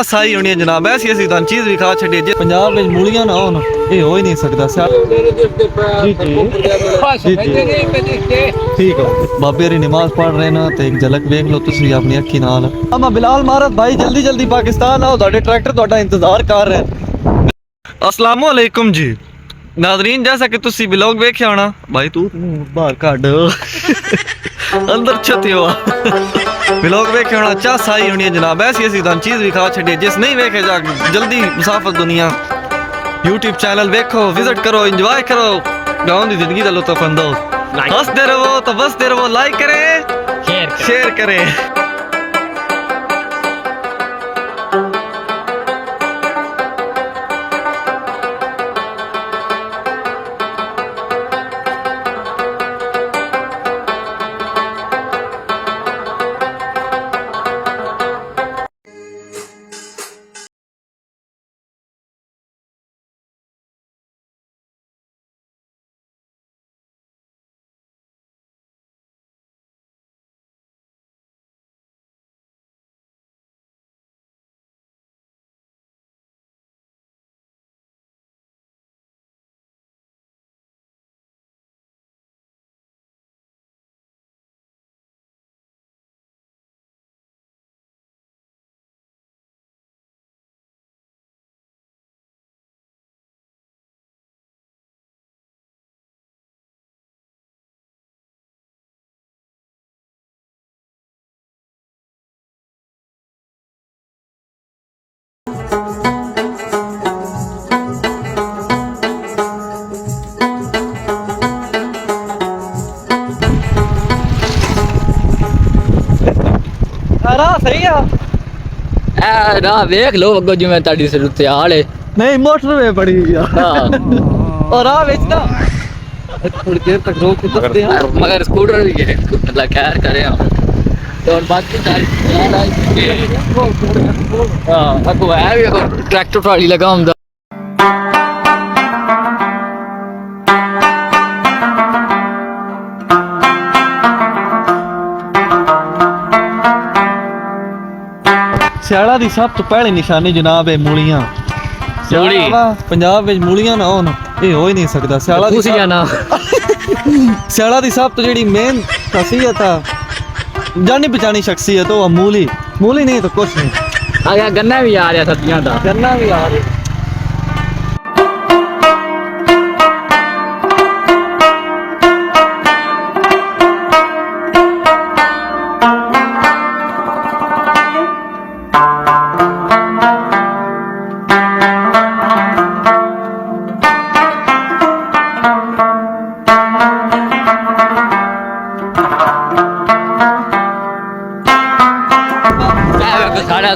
ਸਾਈ ਹੋਣੀ ਜਨਾਬ ਐਸੀ ਅਸੀਂ ਤਾਂ ਚੀਜ਼ ਵੀ ਖਾ ਛੱਡੀ ਜੇ ਪੰਜਾਬ ਵਿੱਚ ਮੂਲੀਆਂ ਨਾ ਹੋਣ ਇਹ ਹੋ ਹੀ ਨਹੀਂ ਸਕਦਾ ਜੀ ਠੀਕ ਹੈ ਬਾਬੇ ਰੀ ਨਮਾਜ਼ ਪढ़ रहे ना तो एक झलक देख लो तुसी अपनी अखी नाल अमा बिलाल मारत भाई जल्दी जल्दी पाकिस्तान आओ ਤੁਹਾਡੇ ਟਰੈਕਟਰ ਤੁਹਾਡਾ ਇੰਤਜ਼ਾਰ ਕਰ ਰਹੇ ਹਨ अस्सलाम वालेकुम जी नाज़रीन जैसा कि तुसी ब्लॉग वेख्या होना भाई तू बाहर काट अंदर छती हुआ ब्लॉग वेख्या होना चा साई होनी जनाब ऐसी ऐसी तां चीज़ भी खा छड़ी जिस नहीं वेखे जा जल्दी मुसाफिर दुनिया यूट्यूब चैनल वेखो विजिट करो एंजॉय करो गाँव की जिंदगी का लुत्फ अंदोज़ हंसते रहो तो बसते रहो लाइक करें शेयर करें सही है ना देख लो अगो जिवें ताड़ी सिर उत्ते आले नहीं मोटरवे बड़ी और आ बेचना थोड़ी देर तक रोक के दसते हैं मगर स्कूटर भी है अल्लाह खैर करे और बाकी सारी हां अगो है भी ट्रैक्टर ट्राली लगा हुंदा ਸਿਆਲਾ ਦੀ ਸਭ ਤੋਂ ਪਹਿਲੀ ਨਿਸ਼ਾਨੀ ਜਨਾਬ ਹੈ ਮੂਲੀਆਂ ਮੂਲੀ ਪੰਜਾਬ ਵਿੱਚ ਮੂਲੀਆਂ ਨਾ ਹੋਣ ਇਹ ਹੋ ਹੀ ਨਹੀਂ ਸਕਦਾ ਸਿਆਲਾ ਦੀ ਸਿਆਲਾ ਦੀ ਸਭ ਤੋਂ ਜਿਹੜੀ ਮੇਨ ਖਾਸੀਅਤ ਆ ਜਾਣੀ ਪਛਾਣੀ ਸ਼ਖਸੀਅਤ ਉਹ ਮੂਲੀ ਮੂਲੀ ਨਹੀਂ ਤਾਂ ਕੁਛ ਨਹੀਂ ਆ ਗਿਆ ਗੰਨਾ ਵੀ ਆ ਰਿਹਾ ਸਬਜ਼ੀਆਂ ਦਾ ਗੰਨਾ ਵੀ ਆ ਰਿਹਾ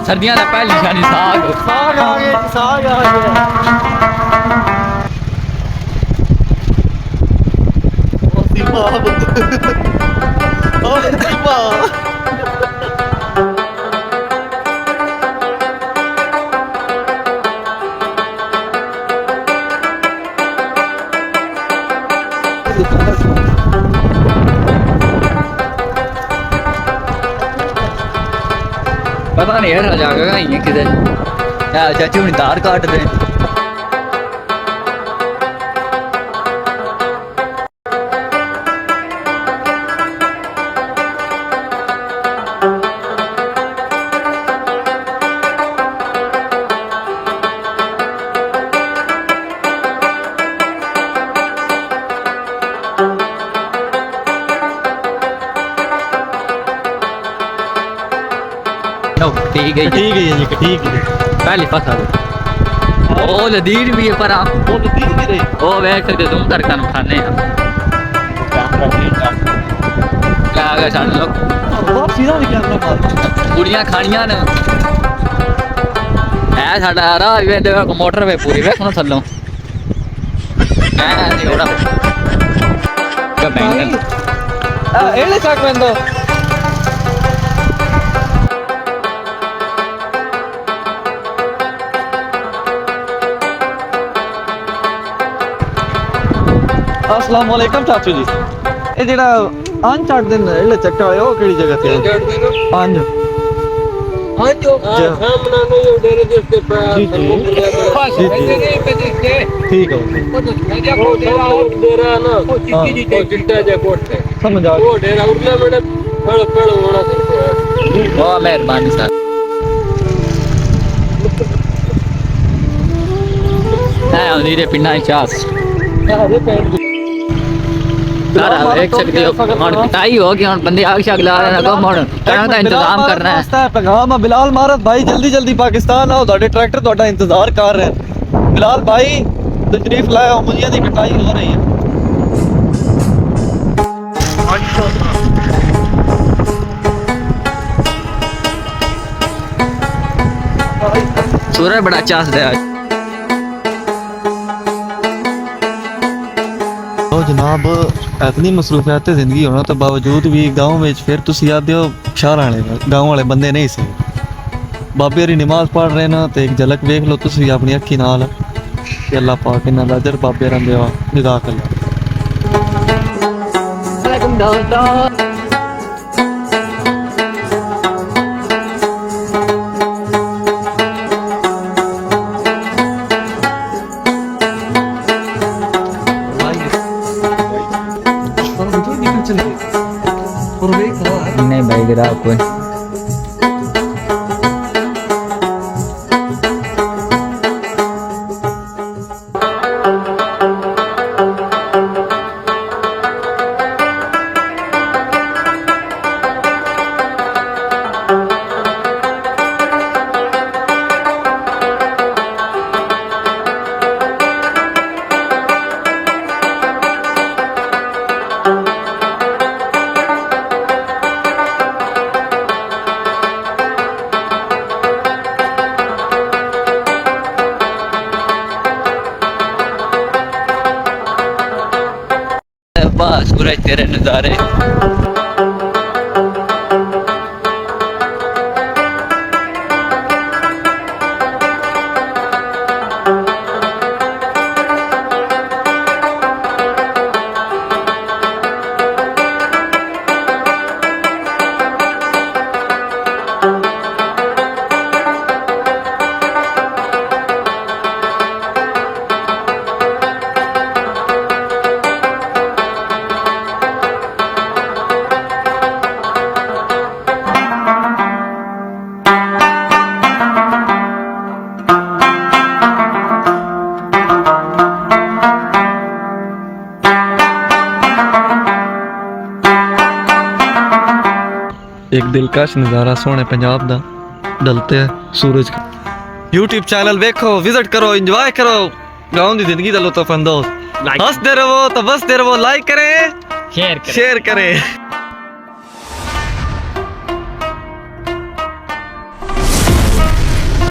सर्दियां का पहली निशानी साग साग आ गया साग आ गया पता नहीं है जाएगा कहीं किधर चाची हुणी तार काट दे ठीक है जी ठीक है पहली फसल ओ लदीर भी है पर वो लदीर भी रही ओ वेख सकते तुम तड़का खाने क्या आ गया सारे लोग बहुत सीधा भी कैमरा मार कुड़ियां खानियां ने ऐ साडा राह वे दे मोटर पे पूरी वेख ना थल्लों मैं नहीं ओड़ा क्या बैंगन एले साक वेंदो अस्सलाम वालेकुम चाचू जी ये जेड़ा अंज चढ़ दिन एले चक्का होया ओ केड़ी जगह ते अंज हाँ जो सामने नहीं डेरे जिसके जी, जी। जी, जी। ठीक है वो डेरा ना वो चिट्टा जा कोट है समझ आ वो डेरा उरला मैंने फल फल होना चाहिए बहुत मेहरबानी सर है उन्हीं पिंडा चास सारा एक सकते हो और कटाई हो गई और बंदे आग शाग ला रहे हैं कम और टाइम का इंतजाम कर रहे हैं पैगाम बिलाल मारत भाई जल्दी जल्दी पाकिस्तान आओ ਤੁਹਾਡੇ ट्रैक्टर ਤੁਹਾਡਾ इंतजार कर रहे हैं बिलाल भाई तशरीफ लाए हो मुझे दी कटाई हो रही है सूरज बड़ा चास है तो जनाब इतनी मसरूफियात जिंदगी होने तो बावजूद भी गाँव में फिर तुम याद हो शहर वाले गाँव वाले बंदे नहीं से बाबे री नमाज पढ़ रहे ना तो एक झलक वेख लो तुम अपनी अखी नाल कि अल्लाह पाक इन्हां दा अजर बाबे रंदे वा जज़ाक अल्लाह नहीं भाई गिरा कोई वाह सूरज तेरे नज़ारे एक दिलकश नज़ारा सोने पंजाब दा ढलते सूरज यूट्यूब चैनल देखो विजिट करो एंजॉय करो गाँव की जिंदगी का लुत्फ अंदोज हंसते रहो तो बसते रहो लाइक करें शेयर करें